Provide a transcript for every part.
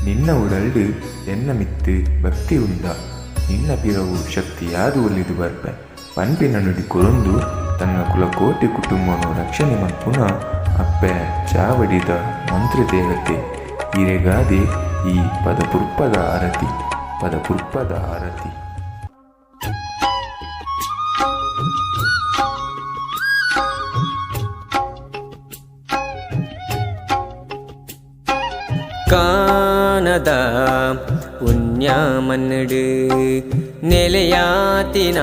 ನಿನ್ನ ಉಡಲ್ಡು ಎನ್ನ ಮಿತ್ತು ಭಕ್ತಿ ಉಂಡ ನಿನ್ನ ಪಿರವು ಶಕ್ತಿ ಯಾದು ಒಲಿದು ಬರ್ಪೆ ಪನ್ಪಿನ ನುಡಿ ಕೊರೊಂದು ತನ್ನ ಕುಲಕೋಟಿ ಕುಟುಂಬವನ್ನು ರಕ್ಷಣೆ ಮಲ್ಪುನ ಅಪ್ಪೆ ಚಾವಡಿದ ಮಂತ್ರ ದೇವತೆ ಹಿರೆಗಾದೆ ಈ ಪದಪುರ್ಪದ ಆರತಿ ಕಾನದ ಪುಣ್ಯ ಮನ್ನಡು ನೆಲೆಯಾತಿನ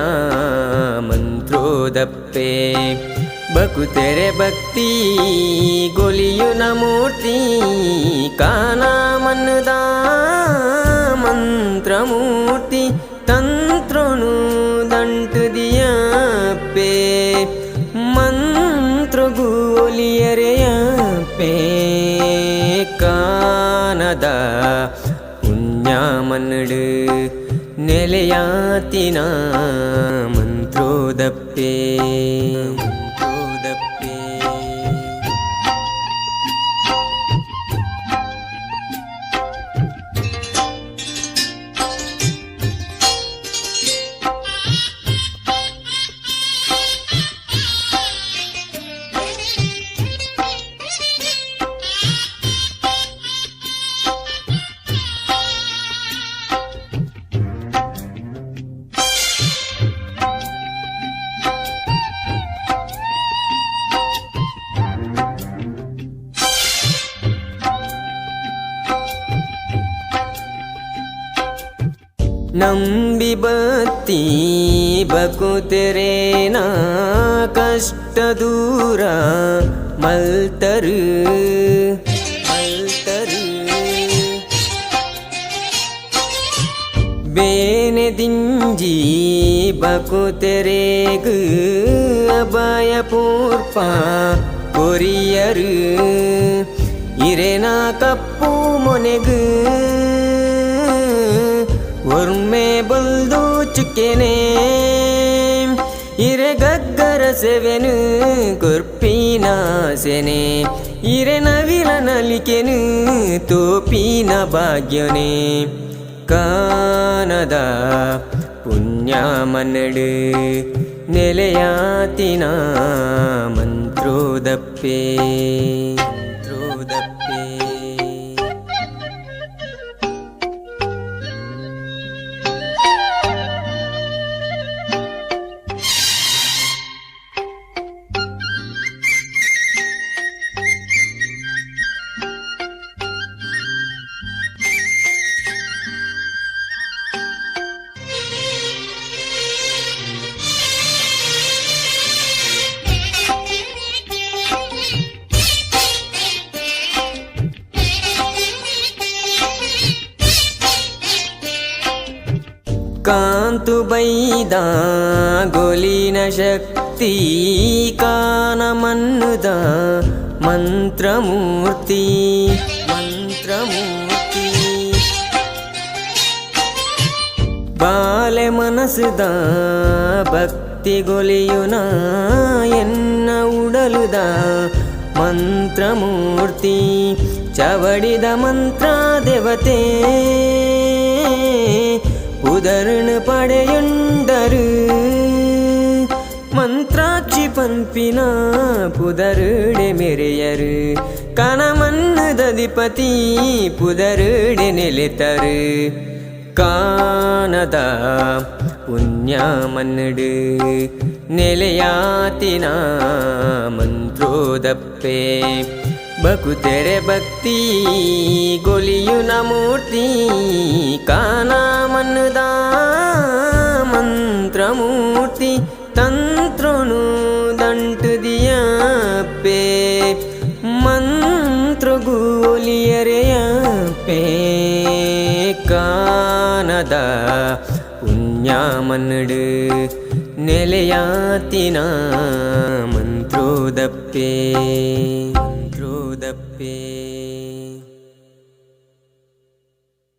ಮಂತ್ರೋದಪ್ಪೆ ಬಕುತೆರೆ ಭಕ್ತಿ ಗೊಲಿಯುನ ಮೂರ್ತಿ ಕಾನ ಮನ್ನದ ಮಂತ್ರಮೂರ್ತಿ ತಂತ್ರನು ದಂಟು ದಿಯಪ್ಪೆ ಮಂತ್ರಗು ಒಲಿಯರೆಯಪ್ಪೆ ಕಾನದ ಪುಣ್ಯ ಮನ್ನಡು ನೆಲೆಯಾತಿನ ಮಂತ್ರೋದಪ್ಪೆ ನಂಬಿ ಬತ್ತಿ ಬಕುತೆರೇನ ಕಷ್ಟ ದೂರ ಮಲ್ತರು ಬೇನೆ ದಿಂಜಿ ಬಕುತೆರೆಗು ಅಭಯ ಪೂರ್ಪ ಕೊರಿಯರು ಇರೆನ ಕಪ್ಪು ಮೊನೆಗು ಒರ್ಮೆ ಬಲ್ದು ಚುಕ್ಕೆನೆ ಇರೆ ಗಗ್ಗರ ಸೆವೆನು ಕೊರ್ಪಿನ ಸೆನೆ ಇರೆ ನವಿಲ ನಲಿಕೆನು ತೋಪಿನ ಭಾಗ್ಯನೆ ಕಾನದ ಪುಣ್ಯ ಮನ್ನಡು ನೆಲೆಯಾತಿನ ಮಂತ್ರೋದಪ್ಪೆ ಕಾಂತು ಬೈದ ಗೊಲಿನ ಶಕ್ತಿ ಕಾನ ಮನ್ನುದ ಮಂತ್ರಮೂರ್ತಿ ಬಾಲೆ ಮನಸ್ಸುದ ಭಕ್ತಿ ಗೊಲಿಯುನ ಎನ್ನ ಉಡಲುದ ಮಂತ್ರಮೂರ್ತಿ ಚವಡಿದ ಮಂತ್ರ ದೇವತೆ ಉದರ್ನು ಪಡೆಯುಂಡರು ಮಂತ್ರಾಕ್ಷಿ ಪಂಪಿನ ಪುದರುಡೆ ಮೆರೆಯರು ಕನಮನ್ನದಧಿಪತಿ ಪುದರುಡೆ ನೆಲೆತರು ಕಾನದ ಪುಣ್ಯ ಮನ್ನಡು ನೆಲೆಯಾತಿನ ಮಂತ್ರೋದಪ್ಪೆ ಬಕುತೆರೆ ಭಕ್ತಿ ಗೊಲಿಯುನ ಮೂರ್ತಿ ಕಾನ ಮನ್ನದ ಮಂತ್ರಮೂರ್ತಿ ತಂತ್ರನು ದಂಟು ದಿಯಪ್ಪೆ ಮಂತ್ರಗು ಒಲಿಯರೆಯಪ್ಪೆ ಕಾನದ ಪುಣ್ಯ ಮನ್ನಡು ನೆಲೆಯಾತಿನ ಮಂತ್ರೋದಪ್ಪೆ